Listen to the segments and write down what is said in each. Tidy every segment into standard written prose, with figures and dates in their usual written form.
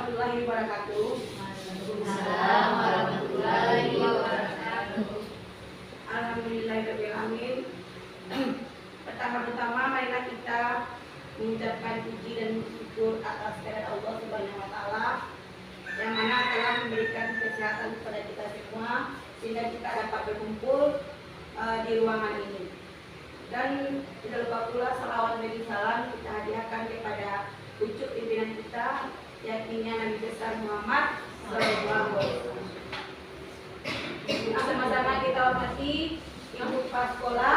warahmatullahi wabarakatuh. Waalaikumsalam warahmatullahi wabarakatuh. Alhamdulillahirabbil alamin. Pertama-tama marilah kita mengucapkan puji dan syukur atas kehadirat Allah Subhanahu wa taala yang mana telah memberikan kesehatan kepada kita semua sehingga kita dapat berkumpul di ruangan ini. Dan tidak lupa pula salawat dan salam kita hadiahkan kepada pucuk pimpinan kita, yakni Nabi besar Muhammad Sallallahu Alaihi Wasallam. Sama-sama kita hormati yang berupa sekolah,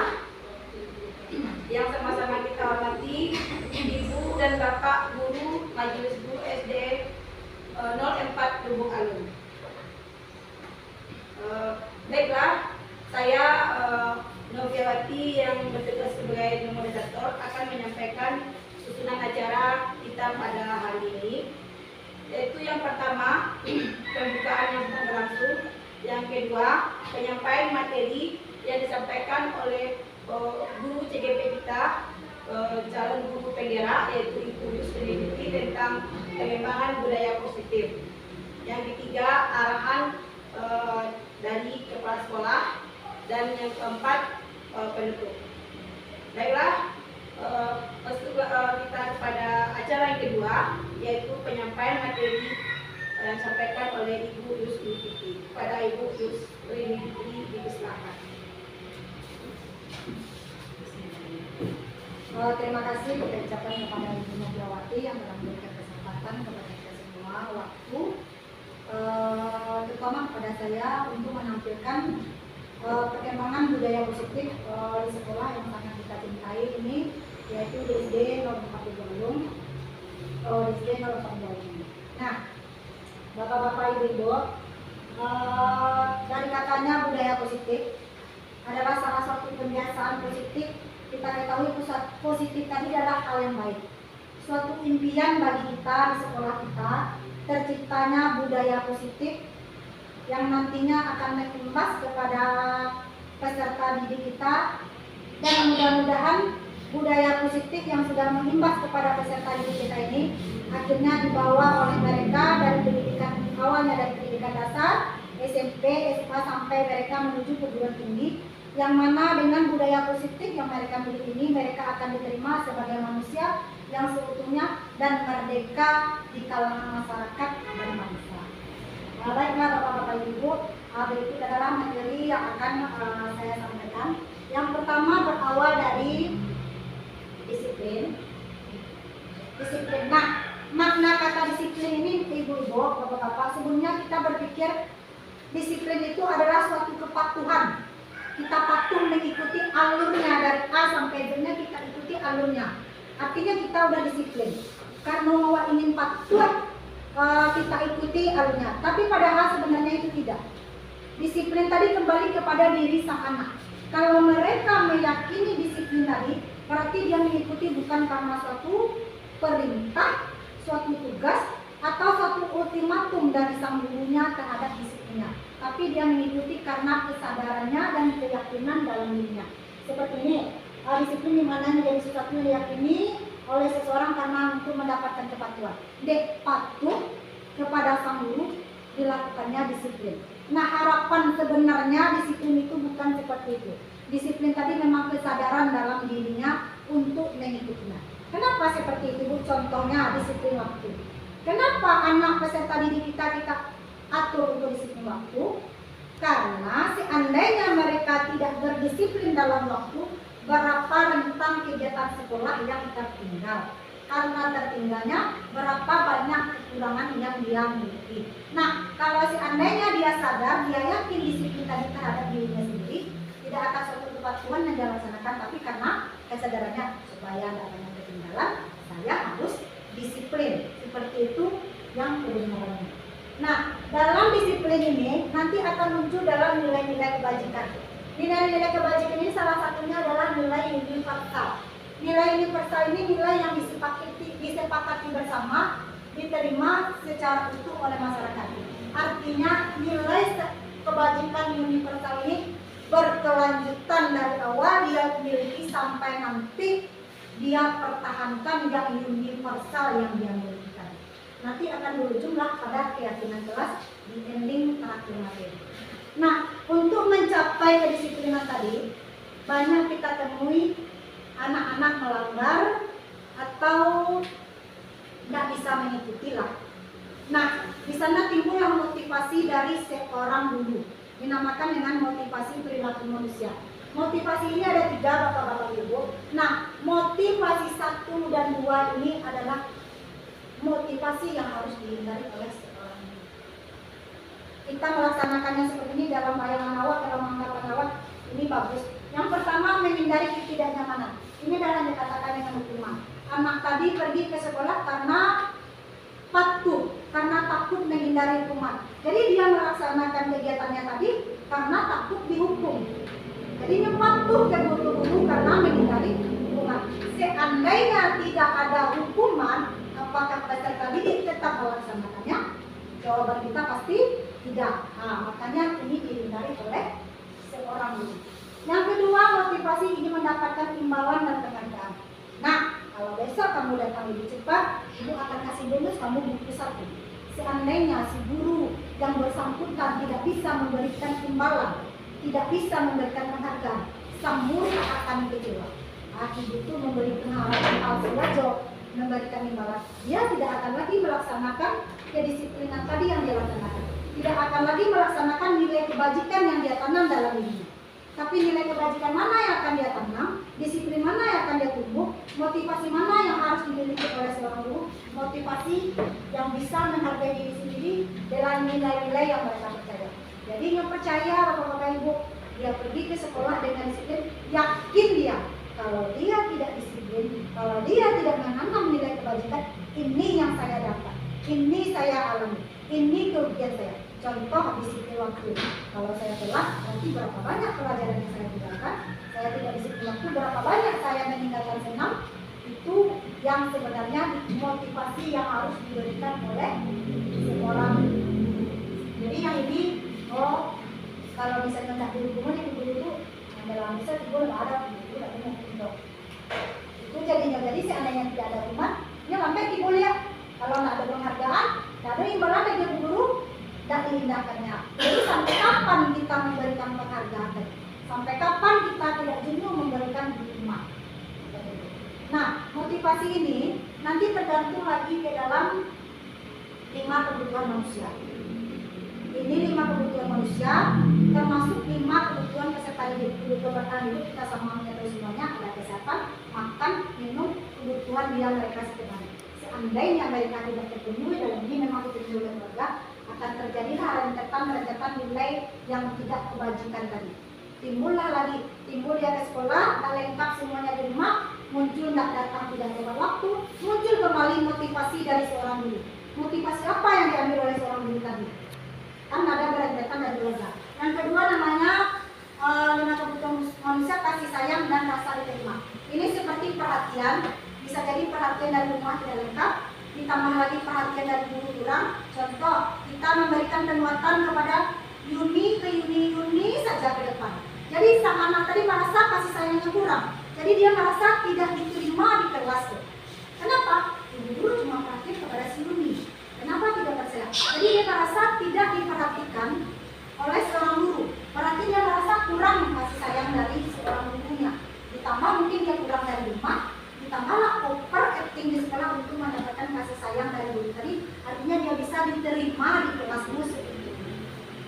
yang sama-sama kita hormati ibu dan bapak guru Majelis Guru SD 04 Lubuk Alun. Baiklah, saya Noviawati yang bertugas sebagai moderator akan menyampaikan susunan acara kita pada hari ini, yaitu yang pertama pembukaan yang sedang berlangsung, yang kedua penyampaian materi yang disampaikan oleh guru CGP kita, calon guru penggerak, yaitu Ibu Yusri tentang pengembangan budaya positif. Yang ketiga arahan dari kepala sekolah, dan yang keempat penutup. Baiklah, kita pada acara yang kedua, yaitu penyampaian materi yang disampaikan oleh Ibu Yusri. Pada Ibu Yusri dipersilakan. Terima kasih kita ucapkan kepada Ibu Noviawati yang telah memberikan kesempatan kepada kita semua waktu, terutama kepada saya untuk menampilkan perkembangan budaya positif di sekolah yang sangat kita cintai ini, yaitu di SD 04 Galung, di SD 04 Galung. Nah, Bapak-bapak, Ibu-ibu, dari katanya budaya positif adalah salah satu kebiasaan positif. Kita ketahui pusat positif tadi adalah hal yang baik, suatu impian bagi kita di sekolah kita, terciptanya budaya positif yang nantinya akan mengimbas kepada peserta didik kita, dan mudah-mudahan budaya positif yang sudah mengimbas kepada peserta didik kita ini akhirnya dibawa oleh mereka dari pendidikan awalnya, dari pendidikan dasar, SMP, SMA sampai mereka menuju perguruan tinggi, yang mana dengan budaya positif yang mereka miliki ini mereka akan diterima sebagai manusia yang seutuhnya dan merdeka di kalangan masyarakat dan bangsa. Baiklah Bapak-bapak Ibu, berikut adalah materi yang akan saya sampaikan. Yang pertama berawal dari disiplin. Nah, makna kata disiplin ini Ibu-ibu, Bapak-bapak, sebelumnya kita berpikir disiplin itu adalah suatu kepatuhan. Kita patuh mengikuti alurnya dari A sampai Z-nya, kita ikuti alurnya. Artinya kita udah disiplin. Karena ingin patuh, kita ikuti alurnya. Tapi padahal sebenarnya itu tidak. Disiplin tadi kembali kepada diri sang anak. Kalau mereka meyakini disiplin tadi, berarti dia mengikuti bukan karena suatu perintah, suatu tugas, atau suatu ultimatum dari sang gurunya terhadap disiplinnya, tapi dia mengikuti karena kesadarannya dan keyakinan dalam dirinya. Seperti ini, disiplin di mana menjadi sesuatu yang diyakini oleh seseorang karena untuk mendapatkan kepatuhan. Patuh kepada sang guru, dilakukannya disiplin. Nah, harapan sebenarnya disiplin itu bukan seperti itu. Disiplin tadi memang kesadaran dalam dirinya untuk mengikutinya. Kenapa seperti itu, Bu? Contohnya disiplin waktu. Kenapa anak peserta didik kita atur untuk disiplin waktu? Karena seandainya mereka tidak berdisiplin dalam waktu, berapa rentang kegiatan sekolah yang tertinggal. Karena tertinggalnya, berapa banyak kekurangan yang dia miliki. Nah, kalau seandainya dia sadar, dia yakin disiplin tadi terhadap dirinya sendiri, tidak akan suatu kepatuhan yang dia laksanakan, tapi karena kesadarannya supaya tidak banyak ketinggalan, saya harus disiplin. Seperti itu yang kebenarannya. Nah, dalam disiplin ini nanti akan muncul dalam nilai-nilai kebajikan. Nilai-nilai kebajikan ini salah satunya adalah nilai universal. Nilai universal ini nilai yang disepakati bersama, diterima secara utuh oleh masyarakat. Artinya nilai kebajikan universal ini berkelanjutan dari awal dia miliki sampai nanti dia pertahankan yang universal yang dia miliki. nanti akan berujunglah pada keyakinan kelas di ending terakhir materi. Nah, untuk mencapai kedisiplinan tadi, banyak kita temui anak-anak melanggar atau tidak bisa mengikuti lah. Nah, di sana timbullah motivasi dari seorang guru, dinamakan dengan motivasi perilaku manusia. Motivasi ini ada 3, Bapak-Bapak Ibu. Nah, motivasi 1 dan 2 ini adalah motivasi yang harus dihindari oleh seorang guru. Kita melaksanakannya seperti ini dalam bayangan awak, dalam anggapan awak, ini bagus. Yang pertama, menghindari ketidaknyamanan. Ini adalah yang dikatakan dengan hukuman. Anak tadi pergi ke sekolah karena takut menghindari hukuman. Jadi dia melaksanakan kegiatannya tadi karena takut dihukum. Jadi dia patuh ke guru karena menghindari hukuman. Seandainya tidak ada hukuman, apakah peserta didik tetap melaksanakannya? Jawaban kita pasti tidak. Nah, makanya ini dihindari oleh seorang guru. Yang kedua, motivasi ini mendapatkan imbalan dan penghargaan. Nah, kalau besok kamu datang lebih cepat, ibu akan kasih bonus kamu buku 1. Seandainya si guru yang bersangkutan tidak bisa memberikan imbalan, tidak bisa memberikan penghargaan, sang murid akan kecewa. Ibu itu memberi penghargaan palsu aja, memberikan imbalan. Dia tidak akan lagi melaksanakan kedisiplinan tadi yang dia laksanakan. Tidak akan lagi melaksanakan nilai kebajikan yang dia tanam dalam dirinya. Tapi nilai kebajikan mana yang akan dia tanam, disiplin mana yang akan dia tumbuh, motivasi mana yang harus dimiliki oleh seorang guru, motivasi yang bisa menghargai diri sendiri dengan nilai-nilai yang mereka percaya. Jadi yang percaya Bapak-Bapak Ibu, dia pergi ke sekolah dengan disiplin, yakin dia kalau dia tidak disiplin, kalau dia tidak menanam nilai kebajikan, ini yang saya dapat, ini saya alami, ini kerugian saya. Contoh disiplin waktu. Kalau saya telat, nanti berapa banyak pelajaran yang saya tinggalkan. Saya tidak disiplin waktu, berapa banyak saya meninggalkan senam. Itu yang sebenarnya motivasi yang harus diberikan oleh seorang. Jadi yang ini, kalau misalnya tidak dihukuman itu yang dalam bisa itu nggak ada, itu tidak benar. Itu jadinya jadi seandainya tidak ada hukuman, ya sampai timbul ya. Kalau nggak ada penghargaan, nggak ada imbalan dari guru, dan dihindarkannya. Jadi sampai kapan kita memberikan penghargaan? Sampai kapan kita tidak jenuh memberikan hukuman? Nah, motivasi ini nanti tergantung lagi ke dalam 5 kebutuhan manusia. Ini 5 kebutuhan manusia, termasuk 5 kebutuhan peserta hidup. Kebutuhan bertahan hidup kita sama menyatakan semuanya, ada kesehatan, makan, minum, kebutuhan yang mereka setengah. Seandainya mereka tidak terpenuhi dalam ini memang dipenuhi oleh keluarga, akan terjadilah rentetan nilai yang tidak kebajikan tadi. Timbullah lagi, timbul dia ke sekolah, tak lengkap semuanya di rumah, muncul tidak datang tidak tepat waktu, muncul kembali motivasi dari seorang guru. Motivasi apa yang diambil oleh seorang guru tadi? Kan ada rentetan dari keluarga. Yang kedua namanya 5 kebutuhan manusia, kasih sayang dan rasa diterima. Ini seperti perhatian, bisa jadi perhatian dari rumah tidak lengkap, ditambah lagi perhatian dari guru kurang. Contoh, kita memberikan penguatan kepada Yuni saja ke depan. Jadi sang anak tadi merasa kasih sayangnya kurang. Jadi dia merasa tidak diterima di kelas. Kenapa? Ibu guru cuma perhatian kepada si Yuni. Kenapa tidak percaya? Jadi dia merasa tidak diperhatikan oleh seorang guru. Berarti dia merasa kurang kasih sayang dari seorang gurunya. Ditambah mungkin dia kurang dari rumah. Ditambahlah overacting di sekolah untuk mendapatkan kasih sayang dari guru tadi, artinya dia bisa diterima di kelas musik.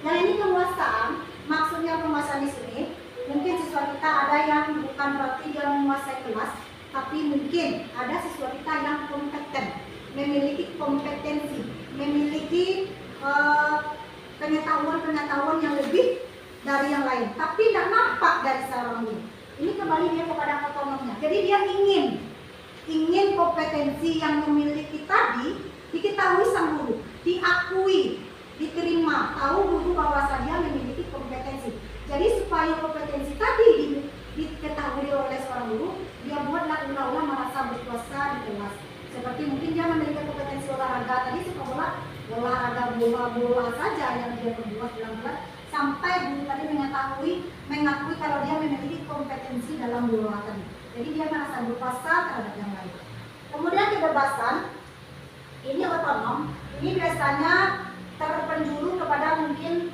Nah ini penguasaan, maksudnya penguasaan di sini, mungkin siswa kita ada yang bukan berarti dia menguasai kelas, tapi mungkin ada siswa kita yang kompeten, memiliki kompetensi, memiliki pengetahuan yang lebih dari yang lain, tapi tidak nampak dari seorang guru. Ini kembali dia kepada otonomnya. Jadi dia ingin kompetensi yang memiliki tadi diketahui sang guru, diakui, diterima, tahu guru bahwa dia memiliki kompetensi. Jadi supaya kompetensi tadi diketahui oleh seorang guru, dia buatlah ulang-ulang merasa berkuasa di kelas. Seperti mungkin dia memiliki kompetensi olahraga tadi, suka olahraga bola saja yang dia perbuat dalam kelas, sampai guru tadi mengakui kalau dia memiliki kompetensi dalam bola tadi. Jadi dia merasa berkuasa terhadap yang lain. Kemudian kebebasan. ini otonom, ini biasanya terpenjuru kepada mungkin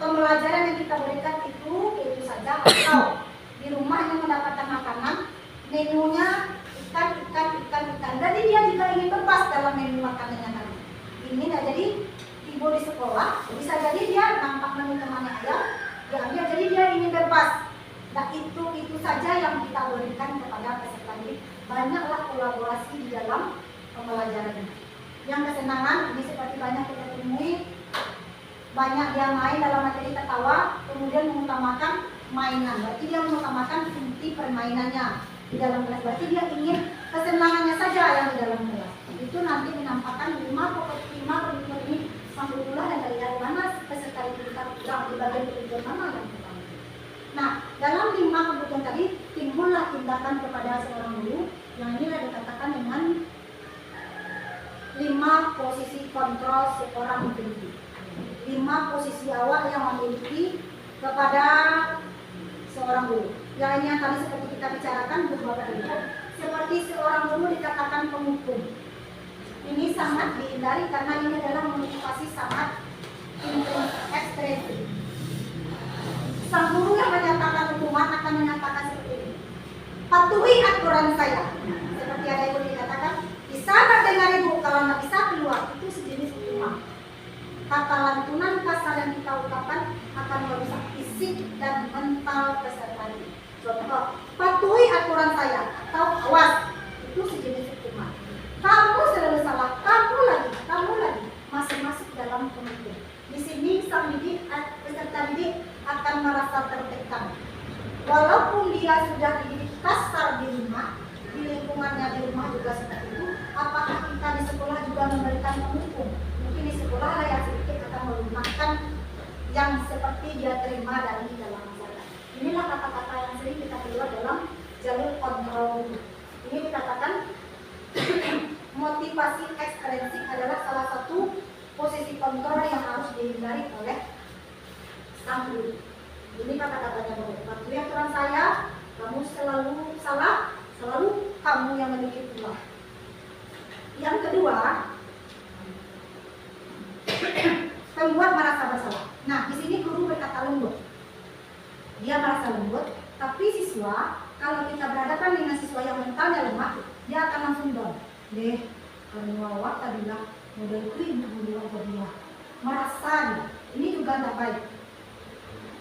pembelajaran yang kita berikan itu saja, atau di rumah yang mendapatkan makanan menunya ikan. Jadi dia juga ingin bebas dalam menu makanannya tadi. Ini nggak jadi ibu di sekolah, bisa jadi dia nampak menu temannya ayam, diambil, jadi dia ingin bebas. Nah itu saja yang kita berikan kepada peserta didik. Banyaklah kolaborasi di dalam pembelajaran ini. Yang kesenangan ini seperti banyak kita temui, banyak dia main dalam materi tertawa, kemudian mengutamakan mainan. Berarti dia mengutamakan inti permainannya di dalam kelas. Berarti dia ingin kesenangannya saja yang di dalam kelas. Itu nanti menampakkan 5 kebutuhan ini sampai pula dan dari mana peserta itu kita bilang di bagian kebutuhan mana yang pertama. Nah, dalam 5 kebutuhan tadi timbullah tindakan kepada seorang guru yang inilah dikatakan dengan 5 posisi kontrol seorang pendidik. 5 posisi awal yang memiliki kepada seorang guru. Yang ini yang tadi seperti kita bicarakan beberapa kali. Seperti seorang guru dikatakan penghukum. Ini sangat dihindari karena ini adalah motivasi sangat ekstrim. Sang guru yang menyatakan hukuman akan menyatakan seperti ini: patuhi aturan saya. Seperti ada ibu dikatakan, di sana dengan ibu, kalau nggak bisa keluar, itu sejenis hukuman. Kata lantunan kasar yang kita ucapkan akan merusak fisik dan mental peserta didik. Contoh, patuhi aturan saya atau awas, itu sejenis hukuman. Kamu selalu salah, kamu lagi masih masuk dalam penghukum. Di sini sang didik, peserta didik akan merasa tertekan. Walaupun dia sudah dididik kasar di rumah, di lingkungannya di rumah juga seperti itu, apakah kita di sekolah juga memberikan penghukum? Mungkin di sekolah lah yang sedikit akan melunakkan yang seperti dia terima dari dalam masyarakat. Inilah kata-kata yang sering kita keluar dalam jalur kontrol. Ini dikatakan motivasi ekstrinsik adalah salah satu posisi kontrol yang harus dihindari oleh sang guru. Ini kata-katanya bahwa patuhi aturan saya, kamu selalu salah, selalu kamu yang memiliki tulah. Yang kedua, membuat merasa bersalah. Nah, di sini guru berkata lembut. Dia merasa lembut, tapi siswa, kalau kita berhadapan dengan siswa yang mentalnya lemah, dia akan langsung down. Deh, kalau awak tadilah modelku ibu dia merasa ini juga tidak baik.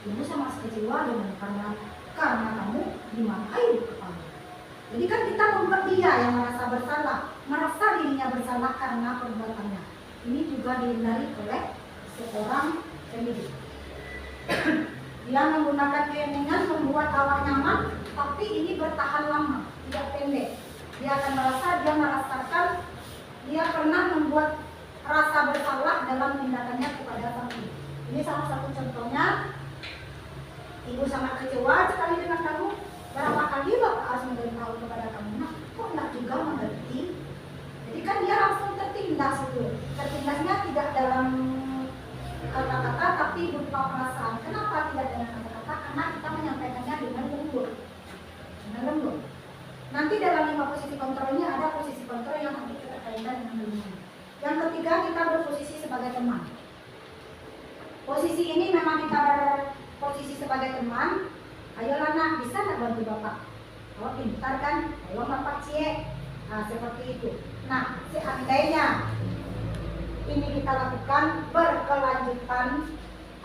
Ibu sama kecewa dengan karena kamu dimarahi kepala. Jadi kan kita membuat dia yang merasa bersalah, merasa dirinya bersalah karena perbuatannya. Ini juga dihindari oleh seorang pendidik. Dia menggunakan keyakinan membuat awak nyaman, tapi ini bertahan lama, tidak pendek. Dia akan merasakan dia pernah membuat rasa bersalah dalam tindakannya kepada sang ibu. Ini salah satu contohnya. Ibu sangat kecewa sekali dengan kamu. Berapa kali bapak harus memberitahu kepada kamu? Nah, kok enggak juga mengerti? Jadi kan dia langsung tertindas itu. Tertindasnya tidak dalam kata-kata, tapi berupa perasaan. Kenapa tidak dengan kata-kata? Karena kita menyampaikannya dengan lembut. Nanti dalam 5 posisi kontrolnya ada posisi kontrol yang nanti kita kaitkan dengan lingkungan. Yang ketiga, kita berposisi sebagai teman. Posisi ini memang kita berposisi sebagai teman. Ayolah nak, bisa nak bantu bapak? Oh pintar kan? Ayo bapak cie. Nah seperti itu. Nah seandainya ini kita lakukan berkelanjutan,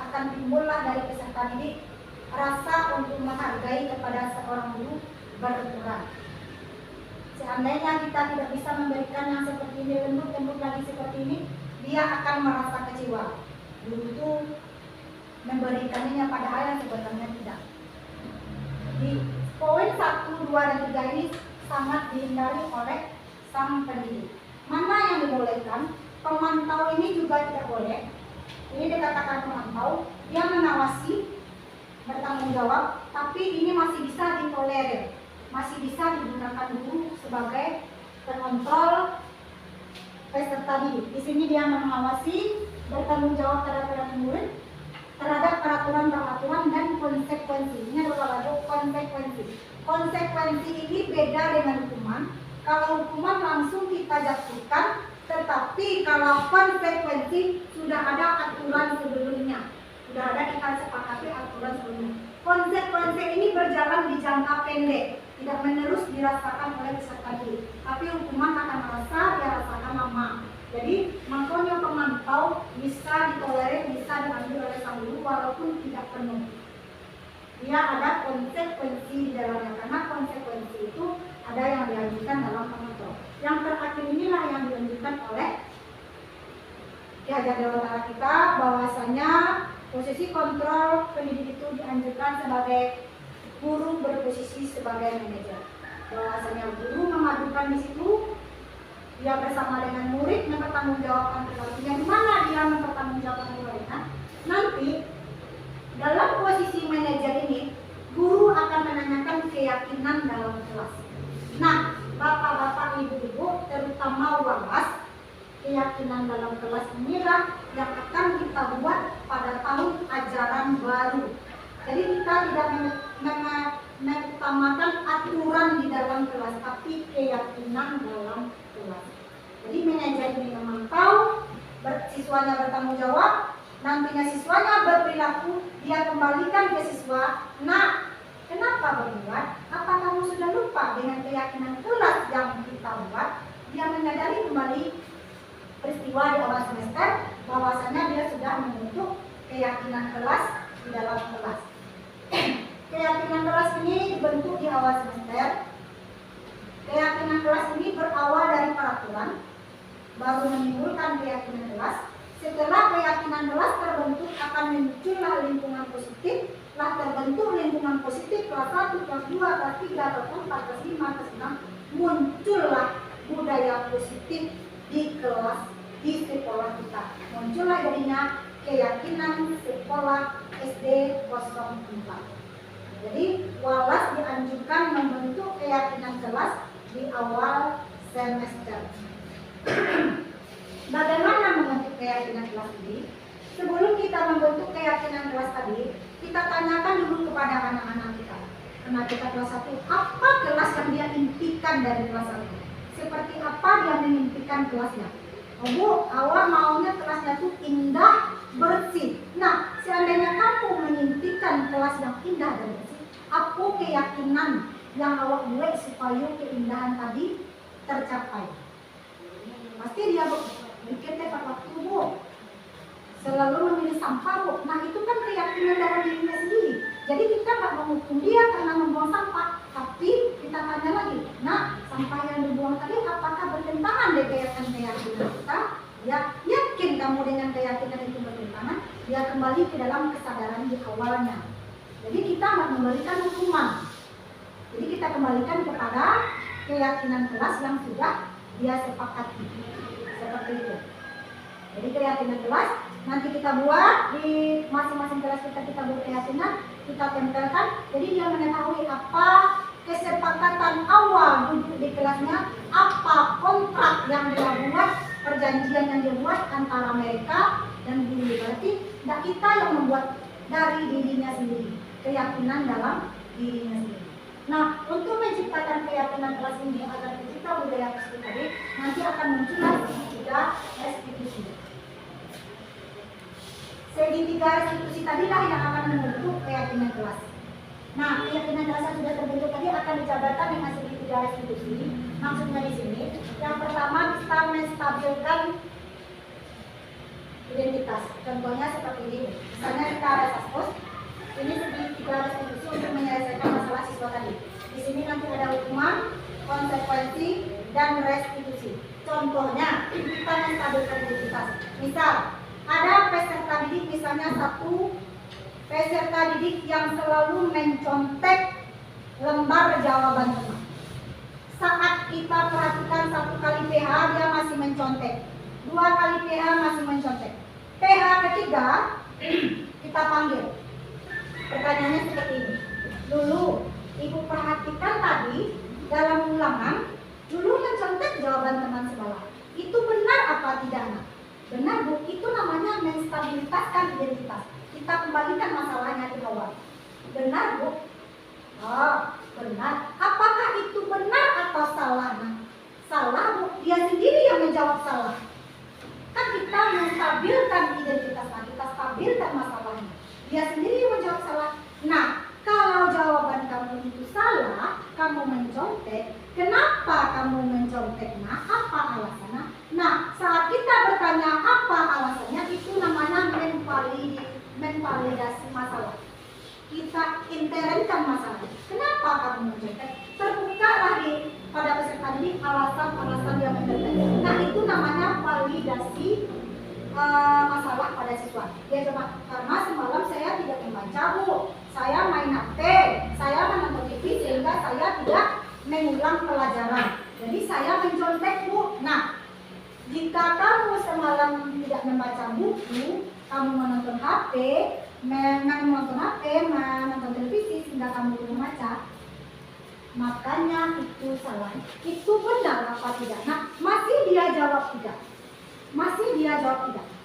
akan timbullah dari peserta didik rasa untuk menghargai kepada seorang guru berkurang. Seandainya kita tidak bisa memberikan yang seperti ini, lembut lagi seperti ini, dia akan merasa kecewa. Guru itu memberikannya padahal yang sebenarnya tidak. Di poin 1, 2, dan 3 ini sangat dihindari oleh sang pendidik. Mana yang dibolehkan? Pemantau ini juga tidak boleh. Ini dikatakan pemantau, dia mengawasi, bertanggung jawab, tapi ini masih bisa ditolerir, masih bisa digunakan guru sebagai pengontrol peserta didik. Di sini dia mengawasi, bertanggung jawab terhadap murid, terhadap peraturan dan konsekuensi. Ini adalah konsekuensi. Konsekuensi ini beda dengan hukuman. Kalau hukuman langsung kita jatuhkan, tetapi kalau konsekuensi sudah ada aturan sebelumnya, sudah ada kita sepakati aturan sebelumnya. Konsekuensi ini berjalan di jangka pendek, tidak menerus dirasakan oleh peserta didik, tapi hukuman akan dirasakan lama. Jadi makanya pemantau bisa ditolerir, bisa diambil oleh sang guru walaupun tidak penuh. Dia ada konsekuensi di dalamnya, karena konsekuensi itu ada yang diajukan dalam pemantau. Yang terakhir inilah yang dilanjutkan oleh Ki Hajar Dewantara kita, bahwasanya posisi kontrol pendidik itu dianjurkan sebagai guru berposisi sebagai manajer. Bahwasanya guru memadukan di situ, dia bersama dengan murid mempertanggungjawabkan perilakunya. Di mana dia mempertanggungjawabkan muridnya? Nanti dalam posisi manajer ini, guru akan menanyakan keyakinan dalam kelas. Nah, bapak-bapak, ibu-ibu, terutama walas, keyakinan dalam kelas inilah yang akan kita buat pada tahun ajaran baru. Jadi kita tidak mengutamakan aturan di dalam kelas, tapi keyakinan dalam kelas. Jadi manajer ini memantau, siswanya bertanggung jawab, nantinya siswanya berperilaku, dia kembalikan ke siswa. Nah, kenapa berbuat? Apa kamu sudah lupa dengan keyakinan kelas yang kita buat? Dia menyadari kembali peristiwa di awal semester, bahwasanya dia sudah membentuk keyakinan kelas di dalam kelas. Keyakinan kelas ini dibentuk di awal semester. Keyakinan kelas ini berawal dari peraturan, baru menimbulkan keyakinan kelas. Setelah keyakinan kelas terbentuk, akan muncullah lingkungan positif. Setelah terbentuk lingkungan positif, kelas 1, kelas 2, kelas 3, kelas 4, kelas 5, kelas 6, muncullah budaya positif di kelas, di sekolah kita. Muncullah jadinya keyakinan sekolah SD 04. Jadi walas dianjurkan membentuk keyakinan kelas di awal semester. Bagaimana membentuk keyakinan kelas ini? Sebelum kita membentuk keyakinan kelas tadi, kita tanyakan dulu kepada anak-anak kita. Anak kita kelas 1, apa kelas yang dia impikan dari kelas 1? Seperti apa dia mengimpikan kelasnya? Oh Bu, awal maunya kelasnya itu indah, bersih. Nah, seandainya kamu mengimpikan kelas yang indah dan bersih, apa keyakinan yang awak buat supaya keindahan tadi tercapai? Pasti dia berpikir tepat waktu Bu, selalu memilih sampah Bu. Nah itu kan keyakinan dalam dirinya sendiri. Jadi kita nggak menghukum dia karena membuang sampah, tapi kita tanya lagi, nah sampah yang dibuang tadi apakah bertentangan dengan keyakinan kita? Ya, yakin kamu dengan keyakinan itu bertentangan, dia kembali ke dalam kesadaran di awalnya. Jadi kita nggak memberikan hukuman. Jadi kita kembalikan kepada keyakinan kelas yang sudah dia sepakati. Seperti itu. Jadi keyakinan kelas nanti kita buat di masing-masing kelas kita buat keyakinan, kita tempelkan. Jadi dia mengetahui apa kesepakatan awal duduk di kelasnya, apa kontrak yang dia buat, perjanjian yang dia buat antara mereka dan guru. Berarti tidak kita yang membuat, dari dirinya sendiri, keyakinan dalam dirinya sendiri. Nah, untuk menciptakan keyakinan kelas ini agar tercipta budaya positif tadi, nanti akan muncul segitiga restitusi. Segitiga restitusi tadilah yang akan membentuk keyakinan kelas. Nah, keyakinan kelas yang sudah terbentuk tadi akan dijabarkan dengan segitiga restitusi. Maksudnya di sini, yang pertama kita menstabilkan identitas. Contohnya seperti ini. Misalnya kita ada saspos. Ini segitiga restitusi untuk menyelesaikan masalah siswa tadi. Di sini nanti ada hukuman, konsekuensi, dan restitusi. Contohnya, kita menstabilkan identitas. Misal, ada peserta didik, misalnya satu peserta didik yang selalu mencontek lembar jawaban teman. Saat kita perhatikan 1 kali PH, dia masih mencontek. 2 kali PH masih mencontek. PH ketiga, kita panggil. Pertanyaannya seperti ini. Dulu, Ibu perhatikan tadi dalam ulangan, dulu mencontek jawaban teman sebelah. Itu benar apa tidak, Nak? Benar Bu, itu namanya menstabilitaskan identitas. Kita kembalikan masalahnya di awal. Benar Bu? Oh, benar. Apakah itu benar atau salah, Nak? salah, Bu, dia sendiri yang menjawab salah. Kan kita menstabilkan identitas, kita stabilkan masalahnya. Dia sendiri yang menjawab salah. Nah, kalau jawaban kamu itu salah, kamu mencontek, kenapa kamu mencontek? Nah, apa alasannya? Nah, saat kita bertanya apa alasannya, itu namanya menvalidasi masalah. Kita internkan masalah. Kenapa kamu mencontek? Terbukalah pada peserta didik alasan-alasan yang mencontek. Nah, itu namanya validasi masalah pada siswa. Ya coba, karena semalam saya tidak membaca, Bu. Saya main HP, saya menonton TV sehingga saya tidak mengulang pelajaran. Jadi saya mencontek, Bu. Nah, jika kamu semalam tidak membaca buku, kamu menonton HP, menonton televisi sehingga kamu belum membaca, makanya itu salah. Itu benar apa tidak? Nah, masih dia jawab tidak.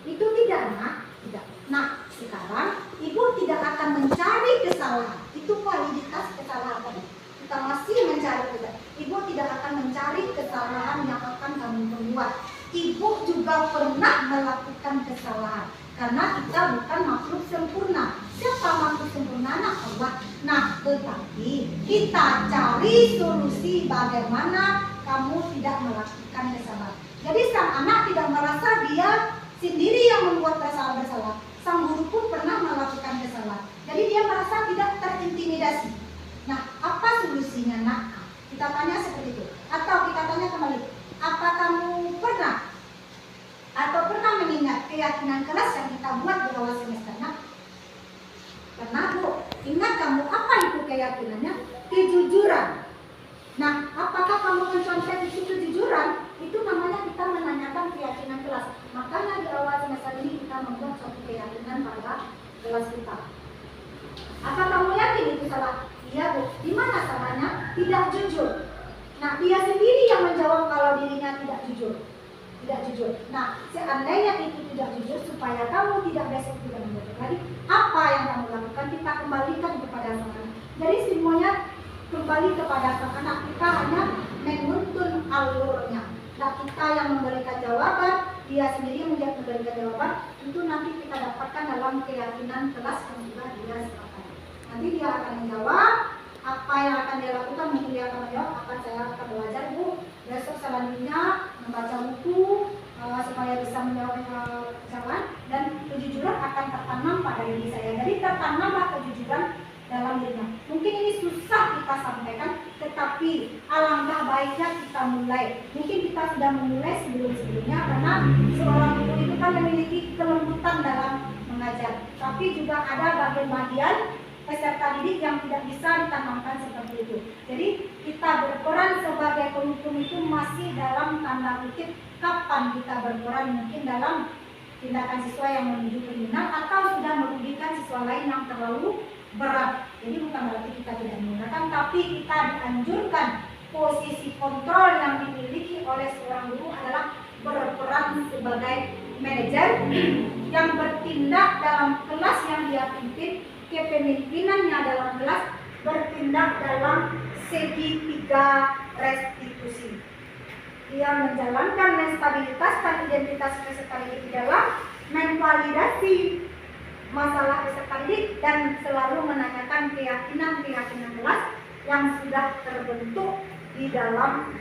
Itu tidak, Nak. Tidak. Nah, sekarang ibu tidak akan mencari kesalahan. Itu validitas kesalahan tadi. Kita masih mencari tidak. Ibu tidak akan mencari kesalahan yang akan kamu perbuat. Ibu juga pernah melakukan kesalahan. Karena kita bukan makhluk sempurna. Siapa makhluk sempurna? Allah. Nah, tetapi kita cari solusi bagaimana kamu tidak melakukan kesalahan. Jadi sang anak tidak merasa dia sendiri yang membuat bersalah. Sang guru pun pernah melakukan kesalahan. Jadi dia merasa tidak terintimidasi. Nah, apa solusinya, Nak? Kita tanya seperti itu. Atau kita tanya kembali, apa kamu pernah mengingat keyakinan kelas yang kita buat di awal semester, Nak? Pernah, Bu. Ingat kamu apa itu keyakinannya? Kejujuran. Nah, apakah kamu mencontek itu kejujuran? Itu namanya kita menanyakan keyakinan kelas. Makanya di awal semester ini kita membuat suatu keyakinan pada kelas kita. Apa kamu yakin itu salah? Iya, Bu. Di mana salahnya? Tidak jujur. Nah, dia sendiri yang menjawab kalau dirinya tidak jujur. Nah, seandainya itu tidak jujur, supaya kamu tidak besok tidak membuat lagi, apa yang kamu lakukan? Kita kembalikan kepada sang anak. Jadi semuanya kembali kepada sang anak. Kita hanya menuntun alurnya. Nah, kita yang memberikan jawaban, dia sendiri memberikan jawaban, itu nanti kita dapatkan dalam keyakinan kelas yang sudah dia serahkan. Nanti dia akan menjawab apa yang akan dia lakukan. Mungkin dia akan menjawab, saya akan belajar, Bu. Besok selanjutnya membaca buku supaya bisa menjawab jawaban, dan kejujuran akan tertanam pada diri saya. Jadi tertanamlah kejujuran dalam dirinya. Mungkin ini susah kita sampaikan, tetapi alangkah baiknya kita mulai. Mungkin kita sudah memulai sebelumnya, karena seorang guru itu kan memiliki kelembutan dalam mengajar. Tapi juga ada bagian-bagian peserta didik yang tidak bisa ditanamkan seperti itu. Jadi kita berperan sebagai penghukum itu masih dalam tanda kutip. Kapan kita berperan? Mungkin dalam tindakan siswa yang menuju kriminal atau sudah merugikan siswa lain yang terlalu berat. Jadi bukan berarti kita tidak menggunakan, tapi kita dianjurkan posisi kontrol yang dimiliki oleh seorang guru adalah berperan sebagai manajer yang bertindak dalam kelas yang dia pimpin. Kepemimpinannya dalam kelas bertindak dalam segitiga restitusi. Dia menjalankan menstabilitaskan identitas peserta didik di dalam memvalidasi masalah peserta didik dan selalu menanyakan keyakinan kelas yang sudah terbentuk di dalam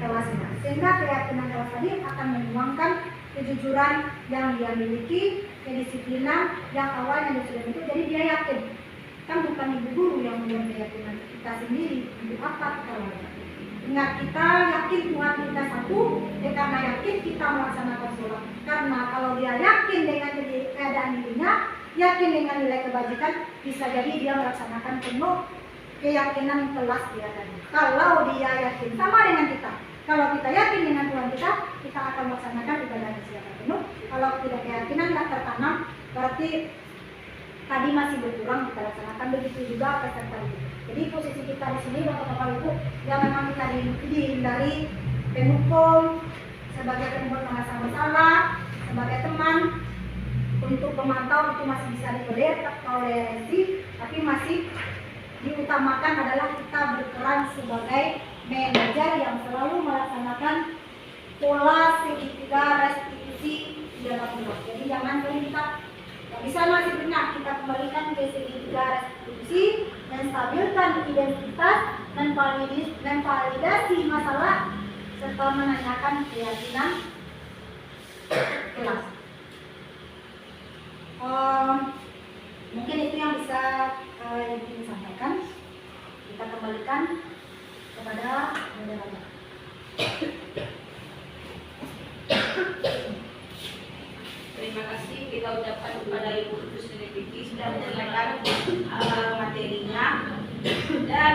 kelasnya. Sehingga keyakinan kelas tadi akan menuangkan kejujuran yang dia miliki, kedisiplinan yang awalnya sudah bentuk. Jadi dia yakin. Kan bukan ibu guru yang membuat keyakinan, kita sendiri. Ibu apa kita lakukan? Ingat, kita yakin Tuhan kita satu, karena yakin kita melaksanakan sholat. Karena kalau dia yakin dengan keadaan dirinya, yakin dengan nilai kebajikan, bisa jadi dia melaksanakan penuh keyakinan kelas dia tadi. Kalau dia yakin, sama dengan kita. Kalau kita yakin dengan Tuhan kita akan melaksanakan ibadah secara penuh. Kalau tidak keyakinan tak tertanam, berarti tadi masih berkurang kita laksanakan. Begitu juga peserta didik. Jadi posisi kita di sini, Bapak-bapak Ibu, yang memang kita dihindari penghukum, sebagai pembuat masalah, sebagai teman, untuk pemantau itu masih bisa ditoleransi, tapi masih diutamakan adalah kita berperan sebagai manajer yang selalu melaksanakan pola segitiga restitusi di dalam rumah. Jadi jangan kita nggak bisa masih benar, kita kembalikan ke segitiga restitusi dan stabilkan identitas dan validasi masalah serta menanyakan keyakinan kelas. Mungkin itu yang bisa Ibu sampaikan. Kita kembalikan kepada moderator. Terima kasih kita ucapkan kepada Ibu Sri Vicky sudah menyampaikan materinya. Dan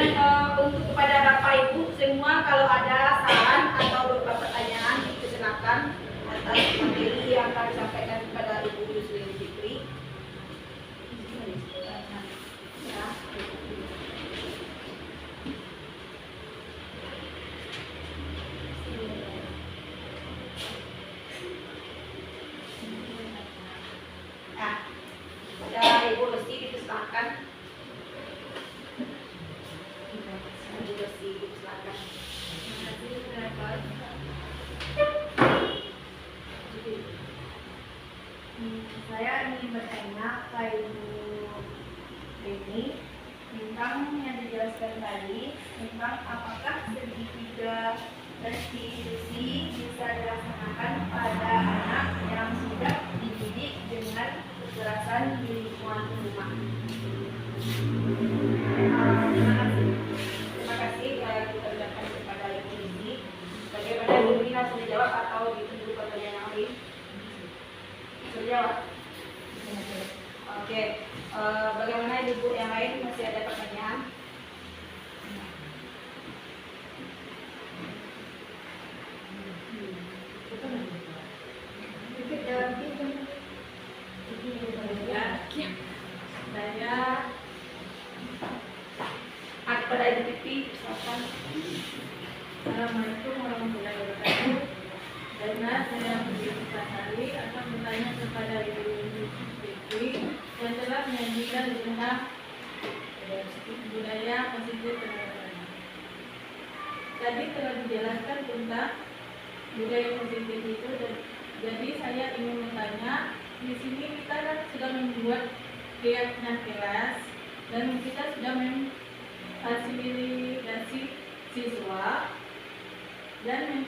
untuk kepada Bapak Ibu semua, kalau ada saran atau beberapa pertanyaan silakan atas materi yang kami sampaikan kepada Ibu Sri Vicky. Ibu Resi dipersilakan. Ibu Resi dipersilakan. Saya ingin bertanya ke Ibu Rini tentang yang dijelaskan tadi tentang apakah segitiga restitusi bisa dilaksanakan pada anak yang sudah dididik dengan kekerasan di lingkungan rumah. Terima kasih. Terima kasih kita ucapkan kepada Ibu Resi. Bagaimana Ibu Resi langsung dijawab atau ditunggu pertanyaan yang lain? Jawab. Oke. Bagaimana Ibu yang lain masih ada pertanyaan? Saya kepada Ibu Pipi, silakan. Assalamualaikum warahmatullahi wabarakatuh. Karena saya sekali akan bertanya kepada Ibu Pipi yang telah menyajikan tentang budaya positif pendidikan. Tadi telah dijelaskan tentang budaya positif itu, jadi saya ingin bertanya, di sini kita kan sudah membuat keyakinan kelas dan kita sudah memfasilitasi siswa dan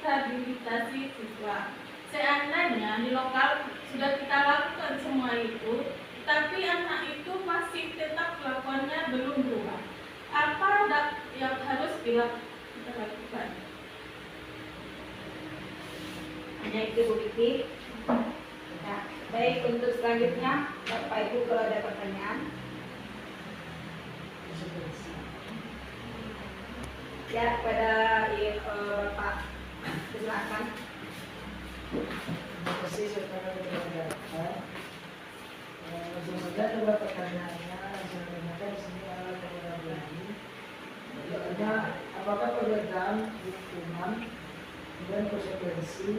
stabilisasi siswa. Seandainya di lokal sudah kita lakukan semua itu, tapi anak itu masih tetap kelakuannya belum berubah. Apa yang harus kita lakukan? Hanya itu Bu Pipi. Nah, baik, untuk selanjutnya Bapak Ibu kalau ada pertanyaan. Ya, kepada Bapak silakan. Terima kasih saudara moderator. Sebenarnya dua pertanyaannya saya tanyakan di sini adalah kepada Belani. Pertanyaan, apakah perbedaan hukuman dan konsekuensi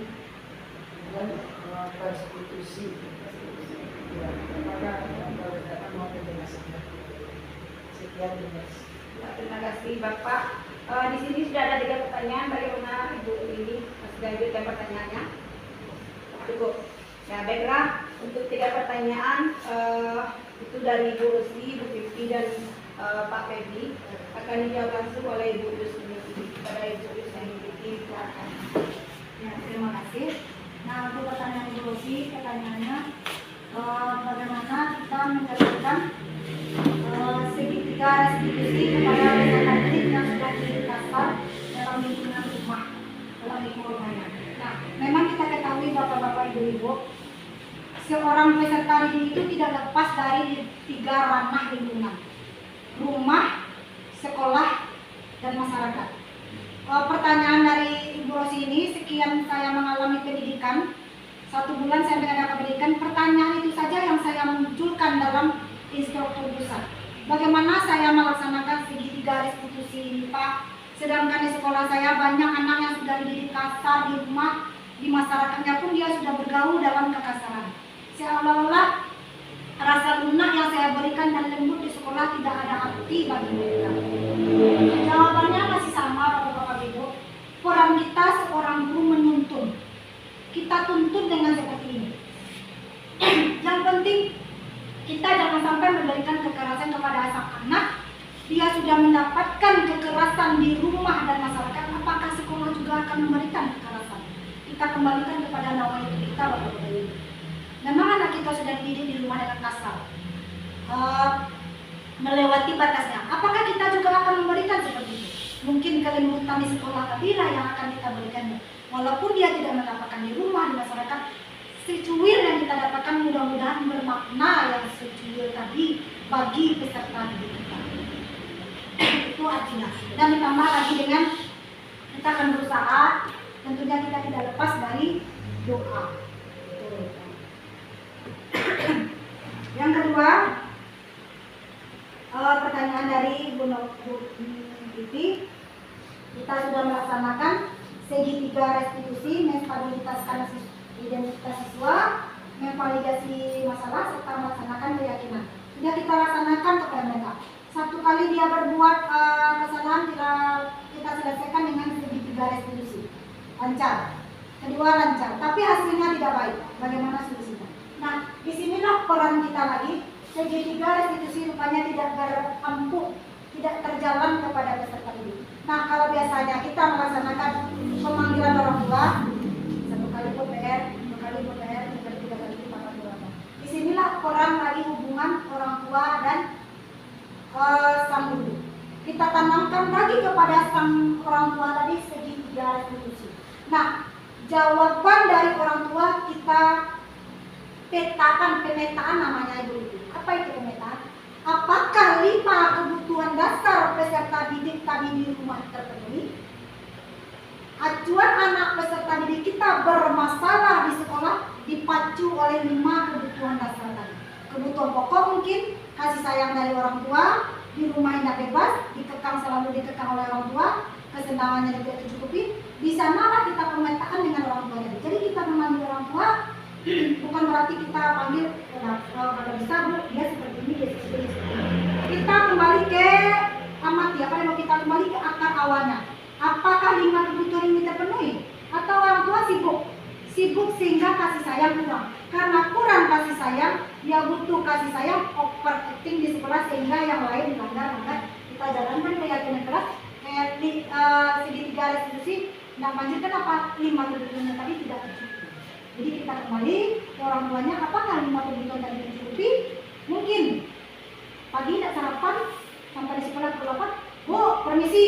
dan konstitusi? Ya, apakah perbedaan mau penjelasannya? Sekian terima kasih. Terima kasih Bapak. Di sini sudah ada 3 pertanyaan. Bagaimana Ibu ini masih lanjutkan pertanyaannya? Cukup. Ya, baiklah. Untuk 3 pertanyaan itu dari Ibu Rusli, Ibu Pipi dan Pak Febri akan dijawab langsung oleh Ibu Rusli. Kepada Ibu Rusli, silakan. Ya, terima kasih. Nah, untuk pertanyaan Ibu Rosi, pertanyaannya bagaimana kita mencatatkan segitiga restitusi kepada anak didik yang sudah dikasar dalam lingkungan rumah, dalam lingkungan rumahnya. Nah, memang kita ketahui Bapak-bapak, Ibu-ibu, seorang peserta didik itu tidak lepas dari 3 ranah lingkungan: rumah, sekolah, dan masyarakat. Pertanyaan dari Ibu Rosi ini, sekian saya mengalami pendidikan, 1 bulan saya mengadakan pendidikan, pertanyaan itu saja yang saya munculkan dalam instruktur pusat. Bagaimana saya melaksanakan segitiga restitusi ini, Pak? Sedangkan di sekolah saya banyak anak yang sudah dididik kasar di rumah, di masyarakatnya pun dia sudah bergaul dalam kekasaran. Seolah-olah rasa lunak yang saya berikan dan lembut di sekolah tidak ada arti bagi mereka. Jawabannya masih sama, Bapak-bapak, Ibu. peran kita seorang guru menuntun. Kita tuntun dengan seperti ini. Yang penting kita jangan sampai memberikan kekerasan kepada sang anak. Dia sudah mendapatkan kekerasan di rumah dan masyarakat, apakah sekolah juga akan memberikan kekerasan? Kita kembalikan kepada nawai kita, Bapak-Bapak Ibu. Memang anak kita sudah dididik di rumah dengan kasar, melewati batasnya. Apakah kita juga akan memberikan seperti itu? Mungkin kelimutan di sekolah kabilah yang akan kita berikan. Walaupun dia tidak mendapatkan di rumah, di masyarakat, secuil yang kita dapatkan mudah-mudahan bermakna yang secuil tadi bagi peserta didik kita. Itu artinya. Dan ditambah lagi dengan kita akan berusaha, tentunya kita tidak lepas dari doa. Yang kedua, pertanyaan dari Bu Titi, kita sudah melaksanakan segitiga restitusi, menstabilitaskan identitas siswa, memvalidasi masalah, serta melaksanakan keyakinan. Sudah kita laksanakan kepada mereka. Satu kali dia berbuat kesalahan, kita selesaikan dengan segitiga restitusi. Lancar. Kedua lancar, tapi hasilnya tidak baik. Bagaimana solusinya? Nah, disinilah peran kita lagi. Segitiga restitusi rupanya tidak berampuh, tidak terjalan kepada peserta didik. Nah, kalau biasanya kita melaksanakan pemanggilan orang tua, 1 kali PPR, 2 kali PPR, 3 kali 4 kali PPR. Disinilah peran lagi hubungan orang tua dan sang guru. Kita tanamkan lagi kepada sang orang tua tadi segitiga restitusi. Nah, jawaban dari orang tua kita pemetaan namanya Ibu itu. Apa itu pemetaan? Apakah 5 kebutuhan dasar peserta didik tadi di rumah terpenuhi? Acuan anak peserta didik kita bermasalah di sekolah dipacu oleh 5 kebutuhan dasar tadi. Kebutuhan pokok mungkin kasih sayang dari orang tua, di rumah tidak bebas, selalu dikekang oleh orang tua, kesenangannya tidak tercukupi. Di sanalah kita pemetaan dengan orang tua tadi. Jadi kita memanggil orang tua bukan berarti kita panggil kalau bisa Bu, dia seperti ini, dia seperti ini. Kita kembali ke amati, kalau kita kembali ke akar awalnya. Apakah 5 kebutuhan ini terpenuhi? Atau orang tua sibuk sehingga kasih sayang kurang. Karena kurang kasih sayang, dia butuh kasih sayang, overacting di sekolah sehingga yang lain melanggar. Kita jalankan keyakinan keras, segitiga restitusi, dan lanjutkan apa 5 kebutuhannya tadi tidak tercukupi. Jadi kita kembali ke orang tuanya, apakah 5 kebutuhan tadi tercukupi? Mungkin pagi tidak sarapan, sampai di sekolah pukul 8, Bu, permisi,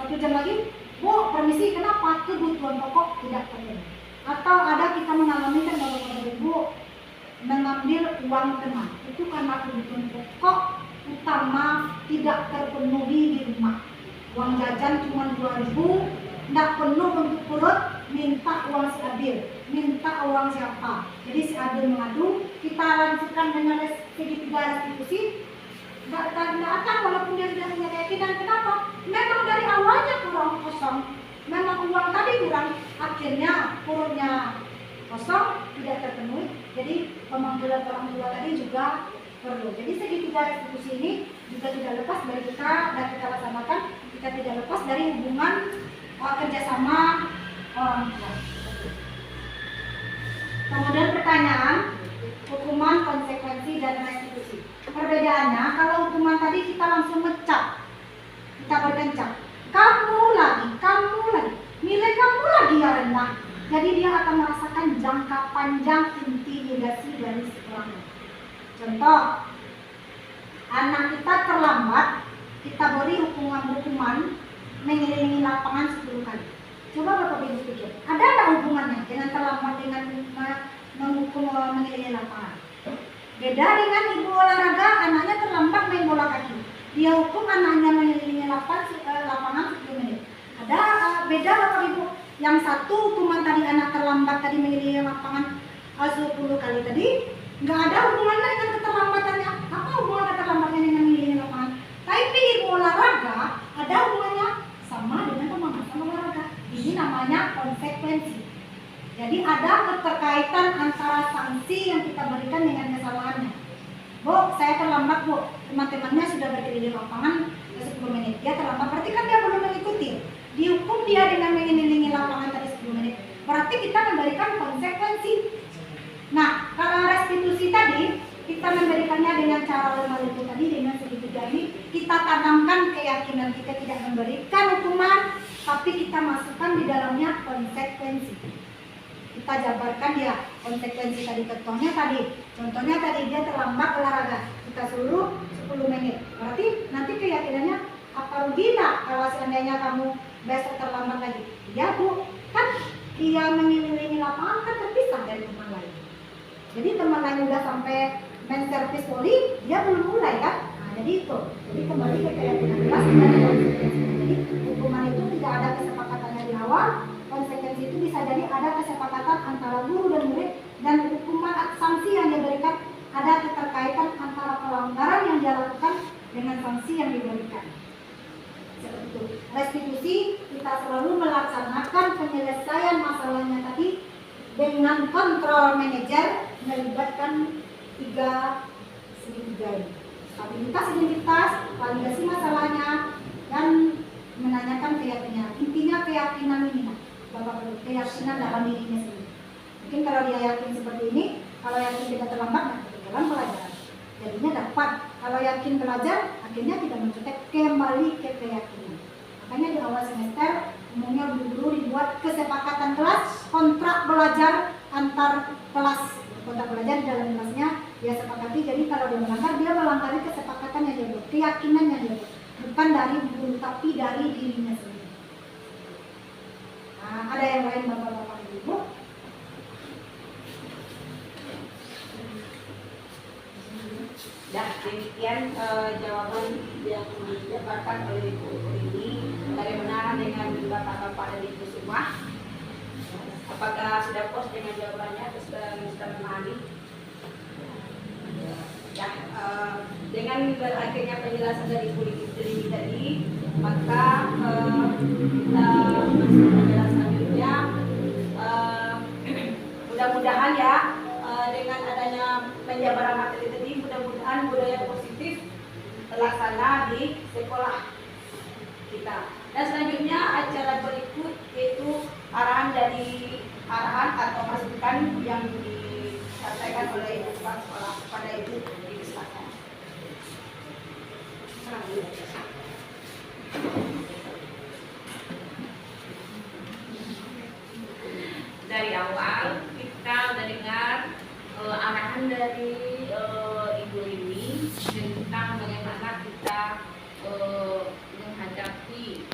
1 jam lagi, Bu, permisi, kenapa? Kebutuhan pokok tidak terpenuhi. Atau ada kita mengalami kan Bapak Ibu mengambil uang teman, itu karena kebutuhan pokok utama tidak terpenuhi di rumah. Uang jajan cuma 2.000, tidak penuh untuk perut, minta uang si Adil, minta uang siapa. Jadi si Adil mengadu, kita lanjutkan dengan segitiga restitusi. Tidak akan walaupun dia sudah punya keyakinan. Kenapa? Memang dari awalnya kurang kosong, memang uang tadi kurang, akhirnya perutnya kosong, tidak terpenuhi. Jadi pemanggilan orang tua tadi juga perlu. Jadi segitiga restitusi ini juga tidak lepas dari kita dan kita laksanakan. Kita tidak lepas dari hubungan kerjasama orang tua. Kemudian pertanyaan hukuman, konsekuensi, dan restitusi. Perbedaannya, kalau hukuman tadi kita langsung ngecap, kita berkencap, kamu lagi, nilai kamu lagi yang rendah. Jadi dia akan merasakan jangka panjang intimidasi dari sekolahnya. Contoh, anak kita terlambat, kita beri hukuman mengelilingi lapangan 10 kali. Coba Bapak Ibu pikir, ada nggak hubungannya dengan terlambat dengan menghukum mengelilingi lapangan? Beda dengan ibu olahraga, anaknya terlambat main bola kaki. Dia hukum anaknya mengelilingi lapangan 10 menit. Ada beda Bapak Ibu. Yang satu hukuman tadi anak terlambat tadi mengelilingi lapangan 10 kali tadi, nggak ada hubungannya dengan keterlambatannya. Apa hubungan keterlambatannya dengan mengelilingi lapangan? Tapi ibu olahraga ada hubungannya sama dengan pemanasan olahraga. Ini namanya konsekuensi. Jadi ada keterkaitan antara sanksi yang kita berikan dengan kesalahannya. Bu, saya terlambat Bu, teman-temannya sudah berdiri di lapangan 10 menit. Dia terlambat, berarti kan dia belum mengikuti. dihukum dia dengan mengelilingi lapangan tadi 10 menit. Berarti kita memberikan konsekuensi. Nah, kalau restitusi tadi kita memberikannya dengan cara lemah itu tadi, dengan segitiga ini kita tanamkan keyakinan kita tidak memberikan hukuman, tapi kita masukkan di dalamnya konsekuensi. Kita jabarkan dia konsekuensi tadi. Contohnya tadi dia terlambat olahraga, kita suruh 10 menit. Berarti nanti keyakinannya apa rugi nak kalau seandainya kamu besok terlambat lagi? Ya Bu, kan dia mengelilingi lapangan kan terpisah dari teman lain. Jadi teman lain udah sampai main servis voli, dia belum mulai kan? Nah, jadi itu. Jadi kembali ke keyakinan jelas dan konsekuensi. Jadi hukuman itu tidak ada kesepakatannya di awal. Konsekuensi itu bisa jadi ada kesepakatan antara guru dan murid, dan hukuman sanksi yang diberikan ada keterkaitan antara pelanggaran yang dia lakukan dengan sanksi yang diberikan. Seperti itu. Restitusi kita selalu melaksanakan penyelesaian masalahnya tadi dengan kontrol manajer melibatkan 3 segitiga ini. Stabilitas identitas, validasi masalahnya, dan menanyakan keyakinan. Intinya keyakinan ini, Bapak Ibu, keyakinan dalam dirinya sendiri. Mungkin kalau dia yakin seperti ini, kalau yakin tidak terlambat, nah ketinggalan pelajaran. Jadinya dapat. Kalau yakin belajar, akhirnya tidak mencetak, kembali ke keyakinan. Makanya di awal semester umumnya guru dibuat kesepakatan kelas, kontrak belajar antar kelas. Kontrak belajar di dalam kelasnya dia sepakati. Jadi kalau dia melanggar kesepakatan yang dia buat, keyakinan yang dia buat, bukan dari guru tapi dari dirinya sendiri. Nah, ada yang lain Bapak-bapak Ibu? Dah, demikian jawaban yang dijabarkan oleh Ibu ini. Bagaimana dengan Bapak-bapak dan Ibu semua? Apakah sudah puas dengan jawabannya atau sudah memahami? Ya, dengan berakhirnya penjelasan dari Ibu ini tadi, maka kita masuk ke penjelasan selanjutnya. Mudah-mudahan ya, dengan adanya penjabaran materi tadi, mudah-mudahan budaya positif terlaksana di sekolah kita. Dan selanjutnya acara berikut yaitu arahan atau masukan yang disampaikan oleh Ibu Kepala Sekolah kepada Ibu dipersilakan. Dari awal kita udah dengar arahan dari Ibu ini tentang bagaimana kita menghadapi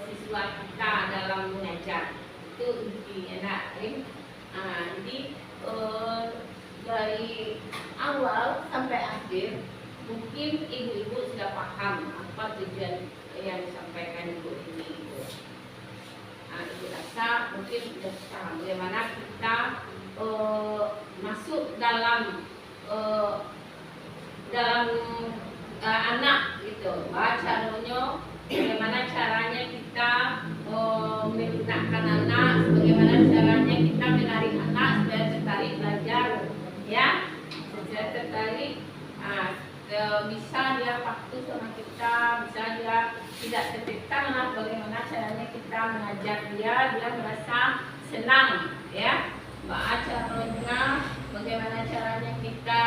siswa kita dalam mengajar. Itu intinya nak, jadi dari awal sampai akhir mungkin ibu-ibu sudah paham apa tujuan yang disampaikan Ibu ini. Ibu rasa mungkin sudah paham bagaimana kita masuk dalam anak gitu, bagaimana caranya kita menggunakan anak, bagaimana caranya kita menarik anak supaya tertarik belajar, ya, supaya tertarik, bisa dia patuh sama kita, bisa dia tidak tertekan lah, bagaimana caranya kita mengajar dia merasa senang, ya. Caranya, bagaimana caranya kita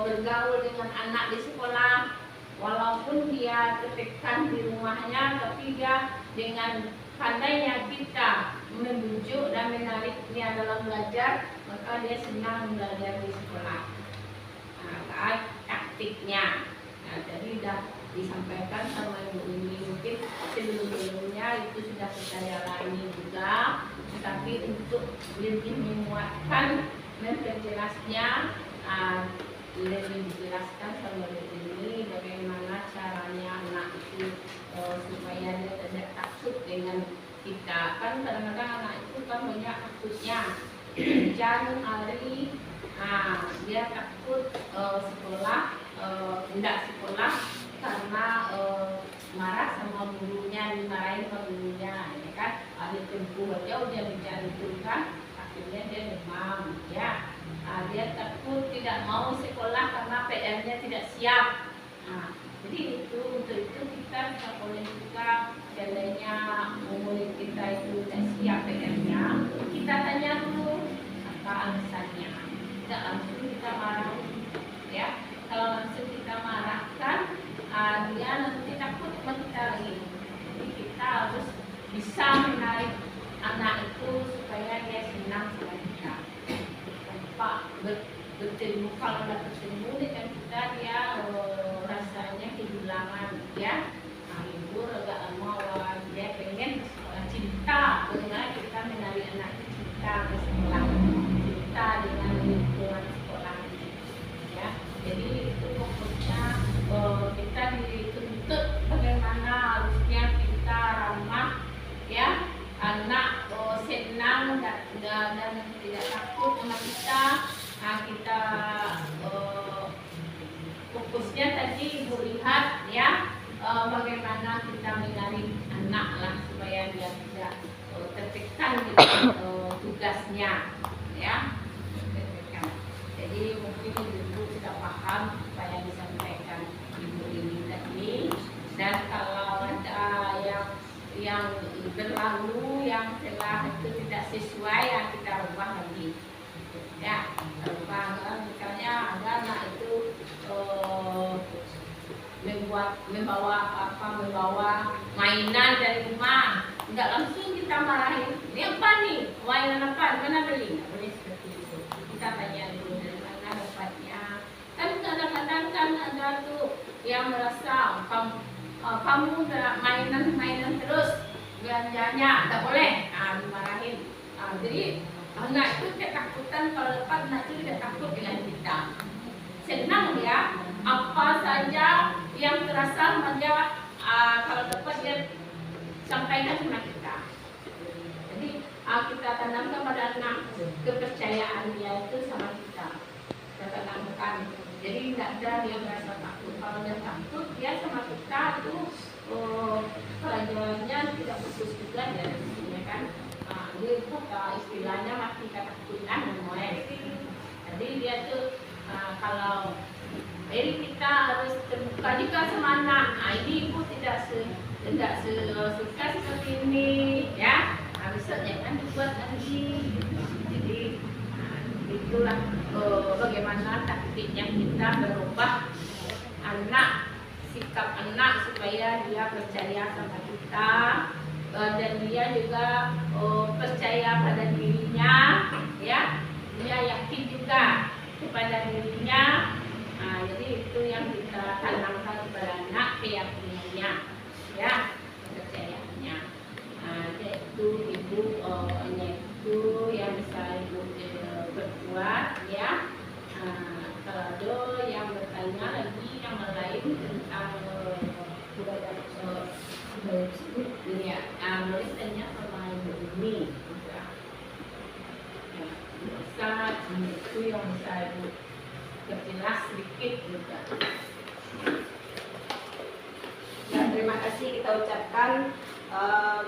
bergaul dengan anak di sekolah, walaupun dia tertekan di rumahnya, tapi dia dengan pandainya kita membujuk dan menariknya dalam belajar, maka dia senang belajar di sekolah. Taktiknya, jadi sudah disampaikan sama Ibu ini, mungkin sebelum-sebelumnya itu sudah kita jalani juga, tetapi untuk lebih menguatkan memperjelasnya, lebih dijelaskan sama Ibu ini bagaimana caranya anak itu supaya dia tidak takut dengan kita. Kan kadang-kadang anak itu kan banyak takutnya, hujan, hari, dia takut sekolah, tidak sekolah karena marah sama gurunya, dimarahin sama gurunya, ya kan? Ada tempuh aja udah bicara itu kan, akhirnya dia demam, ya. Dia takut tidak mau sekolah karena PR-nya tidak siap. Jadi untuk itu kita boleh juga seandainya murid kita itu tidak siap PR-nya, kita tanya dulu apa alasannya. Tidak langsung kita marah, ya. Kalau langsung kita marahkan, dia nanti takut sama kita lagi. Jadi kita harus bisa menarik anak itu supaya dia senang sama kita. Tanpa bertemu, kalau nggak bertemu dengan kita, dia rasanya kehilangan, ya. Ibu agak lama dia pengen sekolah cinta, karena kita menarik anak kita ke sekolah, cinta dengan lingkungan sekolah, ya. Jadi itu pokoknya kita dituntut bagaimana harusnya kita ramah, ya, anak senang dan tidak takut sama kita. Kita fokusnya tadi ibu lihat, ya, bagaimana kita menarik anak lah supaya dia tidak tertekan dengan tugasnya, ya, tertekan. Jadi mungkin ibu sudah paham apa yang disampaikan ibu ini tadi, dan kalau ada yang berlalu yang telah itu tidak sesuai, ya kita rubah lagi, ya, rubah. Misalnya ada anak itu membawa mainan dari rumah, nggak langsung kita marahin, ini apa nih, mainan apa, mana beli, nggak boleh seperti itu. Kita tanya dulu dari mana dapatnya. Kan kadang-kadang kan ada tuh yang merasa kamu mainan terus belanjanya, nggak boleh, dimarahin. Jadi anak itu ketakutan, kalau dapat anak itu tidak takut dengan kita, senang ya, apa saja yang terasa dia kalau dapat dia sampaikan sama kita. Jadi kita tanamkan pada anak kepercayaan dia itu sama kita tanamkan. Jadi tidak ada dia merasa takut. Kalau dia takut, dia sama kita itu pelajarannya tidak fokus juga ya, ya kan. Dia itu istilahnya mati ketakutan mulai. Jadi dia tuh kalau jadi kita harus terbuka juga sama anak. Ini ibu tidak suka seperti ini, ya. Besoknya kan dibuat lagi. Jadi itulah bagaimana taktiknya kita berubah sikap anak supaya dia percaya sama kita, dan dia juga percaya pada dirinya, ya. Dia yakin juga kepada dirinya. Jadi itu yang kita tanamkan kepada anak, keyakinannya, ya, kepercayaannya. Itu ibu itu yang bisa ibu berbuat, ya. Kalau ada yang bertanya lagi yang lain tentang budaya ini, ya, boleh tanya sama ibu ini. Bisa itu yang bisa ibu jelas sedikit juga. Ya, terima kasih kita ucapkan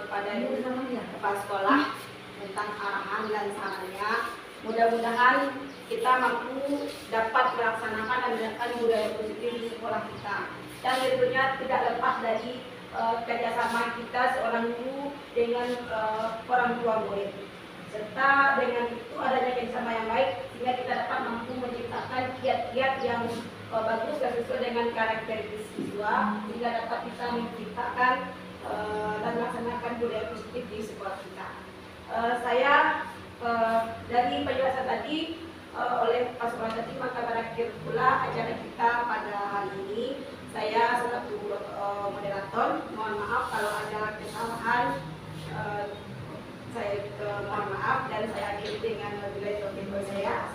pada kepala sekolah tentang arahan dan sarannya. Mudah-mudahan kita mampu dapat melaksanakan dan menerapkan budaya positif di sekolah kita. Dan tentunya tidak lepas dari kerjasama kita seorang guru dengan orang tua murid. Serta dengan itu adanya kerjasama yang baik sehingga kita dapat mampu menciptakan kiat-kiat yang bagus dan sesuai dengan karakteristik siswa, sehingga dapat kita menciptakan dan melaksanakan budaya positif di sekolah kita. Saya dari penjelasan tadi oleh Pak Sekolah tadi, maka berakhir pula acara kita pada hari ini. Saya selaku moderator, mohon maaf kalau ada kesalahan. Saya mohon maaf dan saya akhiri dengan wabillahi taufiq wal hidayah.